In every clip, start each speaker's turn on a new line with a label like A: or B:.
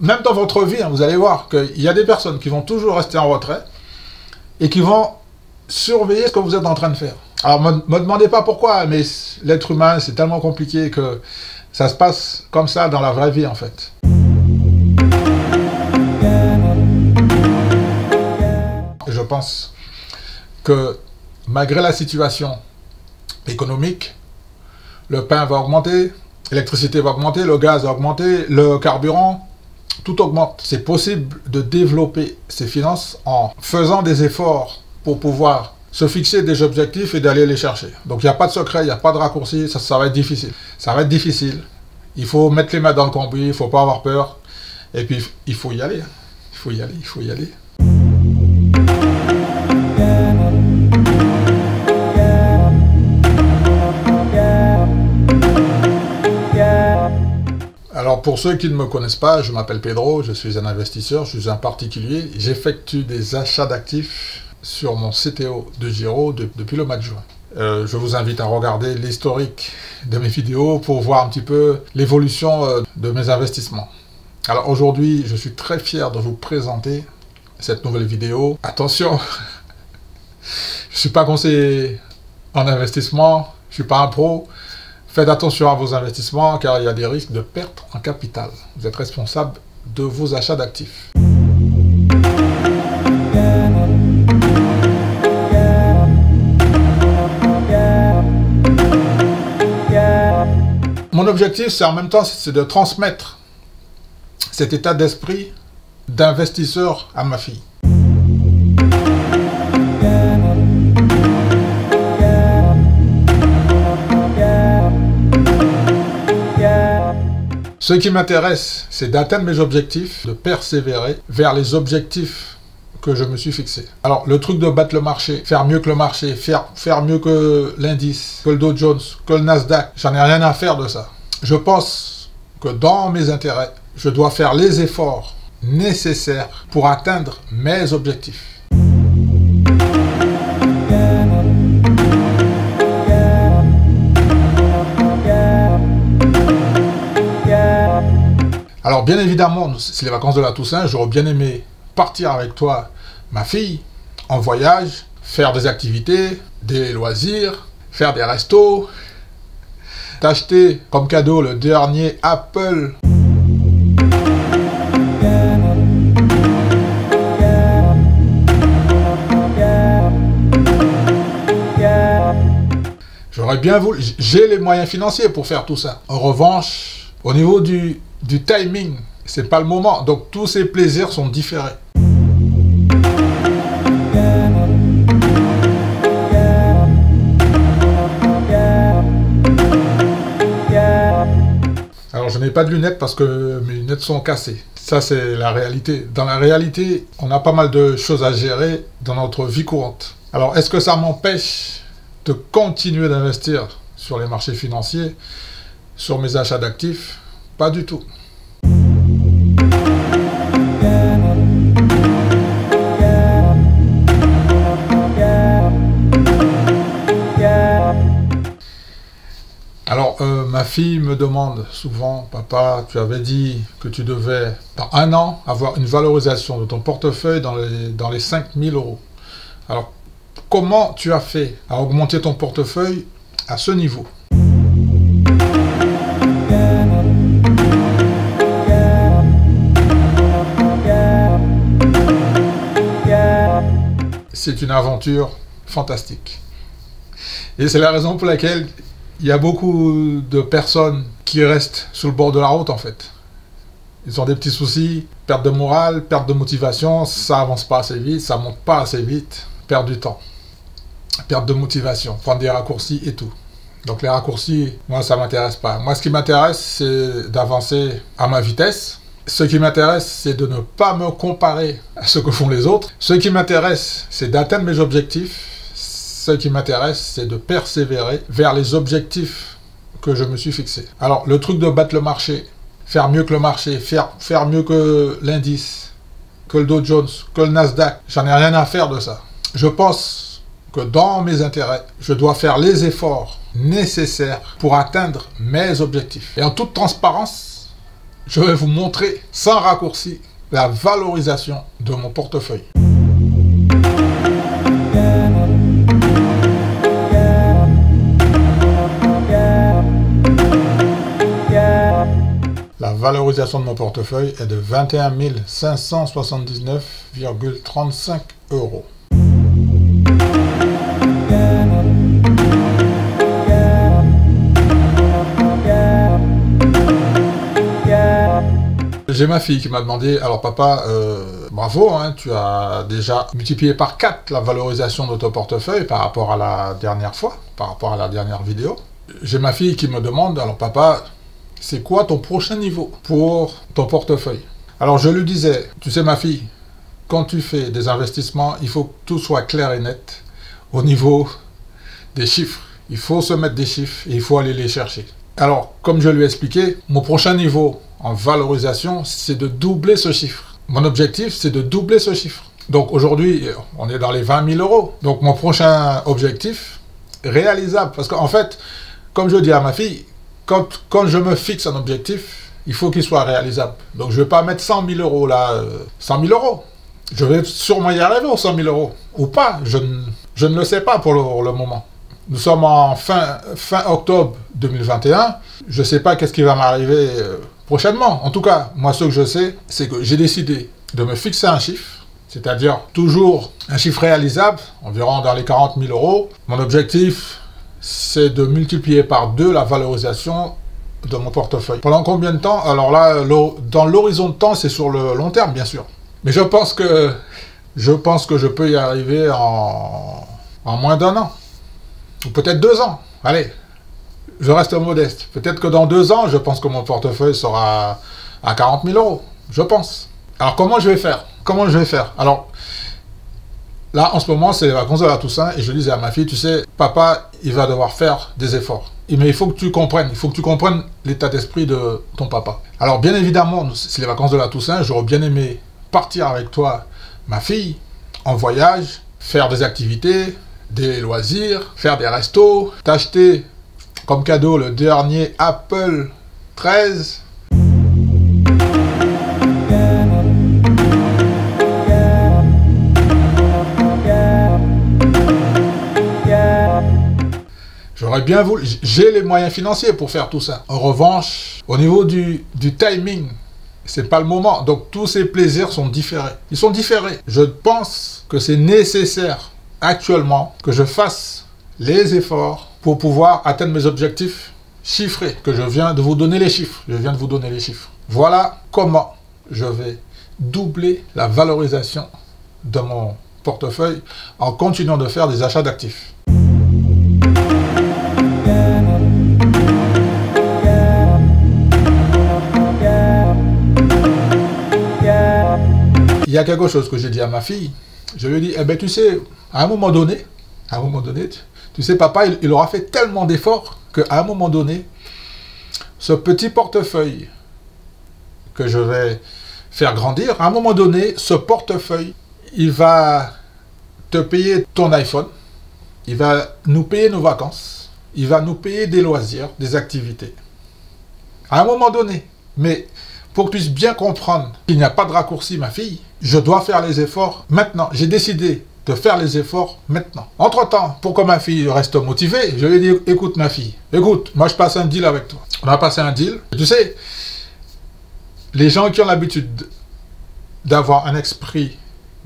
A: même dans votre vie, hein, vous allez voir qu'il y a des personnes qui vont toujours rester en retrait et qui vont surveiller ce que vous êtes en train de faire. Alors, me demandez pas pourquoi, mais l'être humain, c'est tellement compliqué que ça se passe comme ça dans la vraie vie, en fait. Je pense que malgré la situation économique, le pain va augmenter, l'électricité va augmenter, le gaz va augmenter, le carburant, tout augmente. C'est possible de développer ses finances en faisant des efforts pour pouvoir se fixer des objectifs et d'aller les chercher. Donc il n'y a pas de secret, il n'y a pas de raccourci, ça va être difficile. Ça va être difficile. Il faut mettre les mains dans le cambouis, il ne faut pas avoir peur. Et puis il faut y aller. Il faut y aller, il faut y aller. Alors pour ceux qui ne me connaissent pas, je m'appelle Pedro, je suis un investisseur, je suis un particulier. J'effectue des achats d'actifs sur mon CTO de Giro depuis le mois de juin. Je vous invite à regarder l'historique de mes vidéos pour voir un petit peu l'évolution de mes investissements. Alors aujourd'hui, je suis très fier de vous présenter cette nouvelle vidéo. Attention, je ne suis pas conseiller en investissement, je ne suis pas un pro. Faites attention à vos investissements car il y a des risques de perte en capital. Vous êtes responsable de vos achats d'actifs. Mon objectif, c'est en même temps, c'est de transmettre cet état d'esprit d'investisseur à ma fille. Ce qui m'intéresse, c'est d'atteindre mes objectifs, de persévérer vers les objectifs que je me suis fixés. Alors, le truc de battre le marché, faire mieux que le marché, faire mieux que l'indice, que le Dow Jones, que le Nasdaq, j'en ai rien à faire de ça. Je pense que dans mes intérêts, je dois faire les efforts nécessaires pour atteindre mes objectifs. Alors bien évidemment, c'est les vacances de la Toussaint, j'aurais bien aimé partir avec toi, ma fille, en voyage, faire des activités, des loisirs, faire des restos, t'acheter comme cadeau le dernier Apple. J'aurais bien voulu, j'ai les moyens financiers pour faire tout ça. En revanche, au niveau du timing, c'est pas le moment. Donc tous ces plaisirs sont différés. Alors je n'ai pas de lunettes parce que mes lunettes sont cassées. Ça c'est la réalité. Dans la réalité, on a pas mal de choses à gérer dans notre vie courante. Alors est-ce que ça m'empêche de continuer d'investir sur les marchés financiers, sur mes achats d'actifs? Pas du tout. Alors, ma fille me demande souvent, papa, tu avais dit que tu devais, dans 1 an, avoir une valorisation de ton portefeuille dans les 5 000 €. Alors, comment tu as fait à augmenter ton portefeuille à ce niveau? C'est une aventure fantastique. Et c'est la raison pour laquelle il y a beaucoup de personnes qui restent sur le bord de la route, en fait. Ils ont des petits soucis, perte de morale, perte de motivation, ça avance pas assez vite, ça monte pas assez vite, perte du temps, perte de motivation, prendre des raccourcis et tout. Donc les raccourcis, moi ça m'intéresse pas. Moi ce qui m'intéresse, c'est d'avancer à ma vitesse. Ce qui m'intéresse, c'est de ne pas me comparer à ce que font les autres. Ce qui m'intéresse, c'est d'atteindre mes objectifs. Ce qui m'intéresse, c'est de persévérer vers les objectifs que je me suis fixés. Alors, le truc de battre le marché, faire mieux que le marché, faire mieux que l'indice, que le Dow Jones, que le Nasdaq, j'en ai rien à faire de ça. Je pense que dans mes intérêts, je dois faire les efforts nécessaires pour atteindre mes objectifs. Et en toute transparence, je vais vous montrer sans raccourci la valorisation de mon portefeuille. La valorisation de mon portefeuille est de 21 579,35 €. J'ai ma fille qui m'a demandé, alors papa, bravo, hein, tu as déjà multiplié par 4 la valorisation de ton portefeuille par rapport à la dernière fois, par rapport à la dernière vidéo. J'ai ma fille qui me demande, alors papa, c'est quoi ton prochain niveau pour ton portefeuille? Alors je lui disais, tu sais ma fille, quand tu fais des investissements, il faut que tout soit clair et net au niveau des chiffres. Il faut se mettre des chiffres et il faut aller les chercher. Alors, comme je lui ai expliqué, mon prochain niveau en valorisation, c'est de doubler ce chiffre. Mon objectif, c'est de doubler ce chiffre. Donc aujourd'hui, on est dans les 20 000 €. Donc mon prochain objectif, réalisable. Parce qu'en fait, comme je dis à ma fille, quand je me fixe un objectif, il faut qu'il soit réalisable. Donc je ne vais pas mettre 100 000 € là, 100 000 €. Je vais sûrement y arriver aux 100 000 €. Ou pas, je ne le sais pas pour le moment. Nous sommes en fin octobre 2021. Je ne sais pas qu'est-ce qui va m'arriver prochainement. En tout cas, moi ce que je sais, c'est que j'ai décidé de me fixer un chiffre, c'est-à-dire toujours un chiffre réalisable, environ dans les 40 000 €. Mon objectif, c'est de multiplier par 2 la valorisation de mon portefeuille. Pendant combien de temps? Alors là, dans l'horizon de temps, c'est sur le long terme, bien sûr. Mais je pense que je peux y arriver en moins d'1 an. Ou peut-être 2 ans. Allez, je reste modeste. Peut-être que dans 2 ans, je pense que mon portefeuille sera à 40 000 €. Je pense. Alors comment je vais faire? Comment je vais faire? Alors, là, en ce moment, c'est les vacances de la Toussaint et je disais à ma fille, tu sais, papa, il va devoir faire des efforts. Mais il faut que tu comprennes, l'état d'esprit de ton papa. Alors, bien évidemment, c'est les vacances de la Toussaint, j'aurais bien aimé partir avec toi, ma fille, en voyage, faire des activités, des loisirs, faire des restos, t'acheter comme cadeau le dernier Apple 13. J'aurais bien voulu, j'ai les moyens financiers pour faire tout ça. En revanche, au niveau du timing, c'est pas le moment. Donc tous ces plaisirs sont différés. Ils sont différés. Je pense que c'est nécessaire actuellement que je fasse les efforts pour pouvoir atteindre mes objectifs chiffrés, que je viens de vous donner les chiffres. Voilà comment je vais doubler la valorisation de mon portefeuille en continuant de faire des achats d'actifs. Il y a quelque chose que j'ai dit à ma fille. Je lui ai dit, eh ben tu sais, à un moment donné, tu sais, papa, il aura fait tellement d'efforts qu'à un moment donné, ce petit portefeuille que je vais faire grandir, à un moment donné, ce portefeuille, il va te payer ton iPhone, il va nous payer nos vacances, il va nous payer des loisirs, des activités. À un moment donné. Mais pour que tu puisses bien comprendre qu'il n'y a pas de raccourci, ma fille, je dois faire les efforts maintenant. J'ai décidé de faire les efforts maintenant. Entre-temps, pour que ma fille reste motivée, je lui ai dit, écoute ma fille, écoute, moi je passe un deal avec toi. On a passé un deal. Tu sais, les gens qui ont l'habitude d'avoir un esprit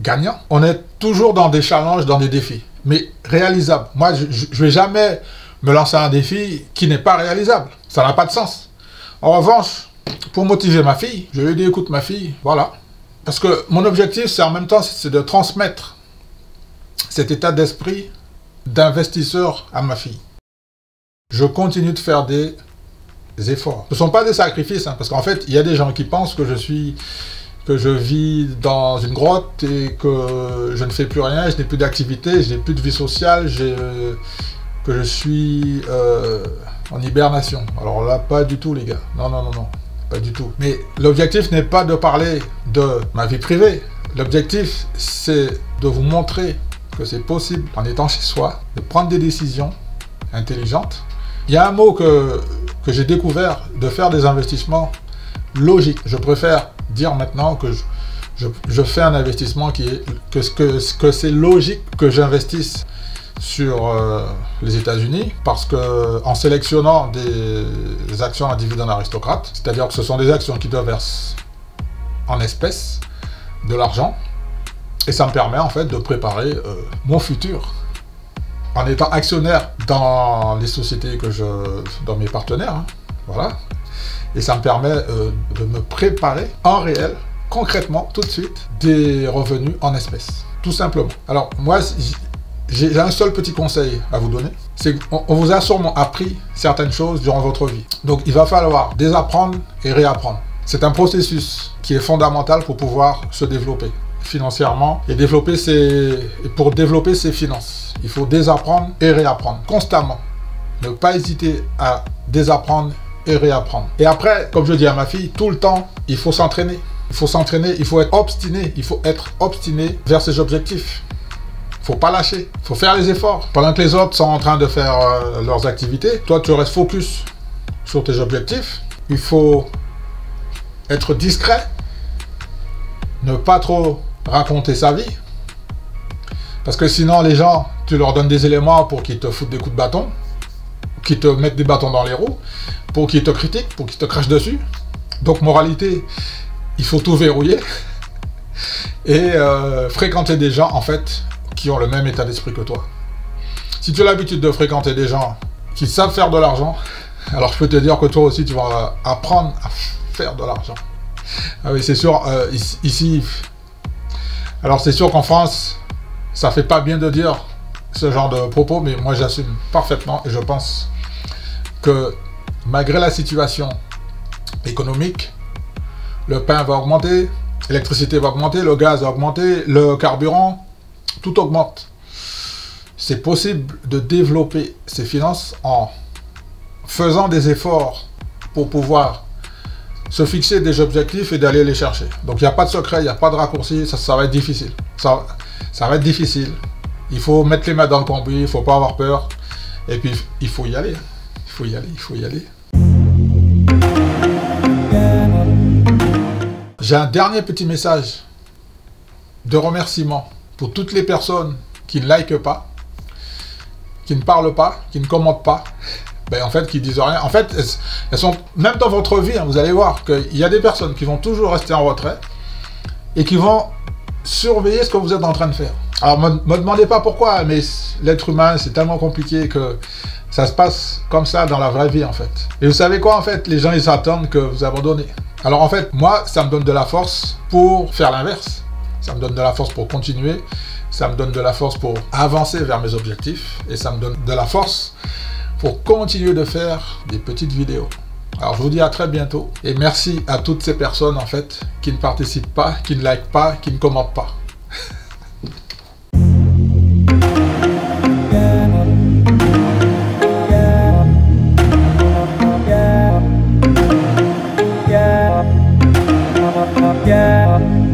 A: gagnant, on est toujours dans des challenges, dans des défis, mais réalisables. Moi, je ne vais jamais me lancer un défi qui n'est pas réalisable. Ça n'a pas de sens. En revanche, pour motiver ma fille, je lui ai dit, écoute ma fille, voilà. Parce que mon objectif, c'est en même temps, c'est de transmettre cet état d'esprit d'investisseur à ma fille. Je continue de faire des efforts. Ce ne sont pas des sacrifices, hein, parce qu'en fait, il y a des gens qui pensent que je vis dans une grotte et que je ne fais plus rien, je n'ai plus d'activité, je n'ai plus de vie sociale, que je suis en hibernation. Alors là, pas du tout, les gars. Non, non, non, non. Pas du tout. Mais l'objectif n'est pas de parler de ma vie privée. L'objectif, c'est de vous montrer que c'est possible, en étant chez soi, de prendre des décisions intelligentes. Il y a un mot que j'ai découvert, de faire des investissements logique. Je préfère dire maintenant que je fais un investissement que c'est logique que j'investisse sur les États-Unis, parce que en sélectionnant des actions à dividendes aristocrates, c'est-à-dire que ce sont des actions qui te versent en espèces de l'argent, et ça me permet en fait de préparer mon futur en étant actionnaire dans les sociétés dans mes partenaires, hein, voilà, et ça me permet de me préparer en réel, concrètement, tout de suite, des revenus en espèces, tout simplement. Alors moi, j'ai un seul petit conseil à vous donner, c'est qu'on vous a sûrement appris certaines choses durant votre vie. Donc il va falloir désapprendre et réapprendre. C'est un processus qui est fondamental pour pouvoir se développer financièrement et pour développer ses finances. Il faut désapprendre et réapprendre constamment. Ne pas hésiter à désapprendre et réapprendre. Et après, comme je dis à ma fille, tout le temps, il faut s'entraîner. Il faut s'entraîner, il faut être obstiné. Il faut être obstiné vers ses objectifs. Faut pas lâcher, faut faire les efforts. Pendant que les autres sont en train de faire leurs activités, toi tu restes focus sur tes objectifs. Il faut être discret, ne pas trop raconter sa vie, parce que sinon les gens, tu leur donnes des éléments pour qu'ils te foutent des coups de bâton, qu'ils te mettent des bâtons dans les roues, pour qu'ils te critiquent, pour qu'ils te crachent dessus. Donc moralité, il faut tout verrouiller et fréquenter des gens en fait qui ont le même état d'esprit que toi. Si tu as l'habitude de fréquenter des gens qui savent faire de l'argent, alors je peux te dire que toi aussi tu vas apprendre à faire de l'argent. Ah oui, c'est sûr, ici, alors c'est sûr qu'en France, ça fait pas bien de dire ce genre de propos, mais moi j'assume parfaitement et je pense que malgré la situation économique, le pain va augmenter, l'électricité va augmenter, le gaz va augmenter, le carburant, tout augmente. C'est possible de développer ses finances en faisant des efforts pour pouvoir se fixer des objectifs et d'aller les chercher. Donc il n'y a pas de secret, il n'y a pas de raccourci, ça va être difficile. Ça va être difficile. Il faut mettre les mains dans le cambouis, il ne faut pas avoir peur. Et puis il faut y aller. Il faut y aller, il faut y aller. J'ai un dernier petit message de remerciement pour toutes les personnes qui ne likent pas, qui ne parlent pas, qui ne commentent pas, ben en fait qui disent rien. En fait, elles sont, même dans votre vie, hein, vous allez voir qu'il y a des personnes qui vont toujours rester en retrait et qui vont surveiller ce que vous êtes en train de faire. Alors me demandez pas pourquoi, mais l'être humain c'est tellement compliqué que ça se passe comme ça dans la vraie vie en fait. Et vous savez quoi en fait, les gens ils s'attendent que vous abandonnez. Alors en fait, moi ça me donne de la force pour faire l'inverse. Ça me donne de la force pour continuer, ça me donne de la force pour avancer vers mes objectifs et ça me donne de la force pour continuer de faire des petites vidéos. Alors je vous dis à très bientôt et merci à toutes ces personnes en fait qui ne participent pas, qui ne likent pas, qui ne commentent pas.
B: Yeah.